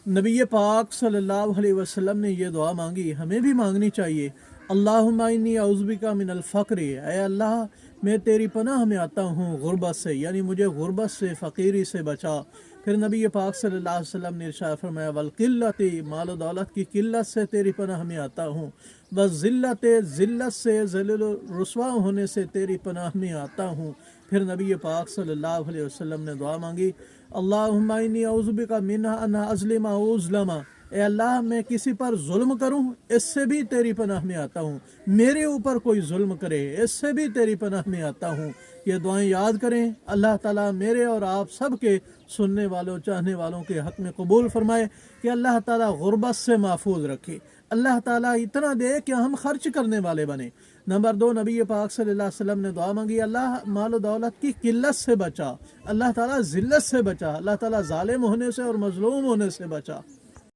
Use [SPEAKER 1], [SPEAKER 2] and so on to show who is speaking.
[SPEAKER 1] نبی پاک صلی اللہ علیہ وسلم نے یہ دعا مانگی، ہمیں بھی مانگنی چاہیے۔ اللہم انی اعوذ بک من الفقر، اے اللہ میں تیری پناہ میں آتا ہوں غربت سے، یعنی مجھے غربت سے، فقیری سے بچا۔ پھر نبی پاک صلی اللہ علیہ وسلم نے ارشاد فرمایا والقلت، مال و دولت کی قلت سے تیری پناہ میں آتا ہوں، بس ذلت، ذلت سے، ذلیل و رسوا ہونے سے تیری پناہ میں آتا ہوں۔ پھر نبی پاک صلی اللہ علیہ وسلم نے دعا مانگی اللہم انی اعوذ بک من ان اظلم او اظلم، اے اللہ میں کسی پر ظلم کروں اس سے بھی تیری پناہ میں آتا ہوں، میرے اوپر کوئی ظلم کرے اس سے بھی تیری پناہ میں آتا ہوں۔ یہ دعائیں یاد کریں، اللہ تعالیٰ میرے اور آپ سب کے سننے والوں چاہنے والوں کے حق میں قبول فرمائے کہ اللہ تعالیٰ غربت سے محفوظ رکھے، اللہ تعالیٰ اتنا دے کہ ہم خرچ کرنے والے بنیں۔ نمبر 2، نبی پاک صلی اللہ علیہ وسلم نے دعا مانگی اللہ مال و دولت کی قلت سے بچا، اللہ تعالیٰ ذلت سے بچا، اللہ تعالیٰ ظالم ہونے سے اور مظلوم ہونے سے بچا۔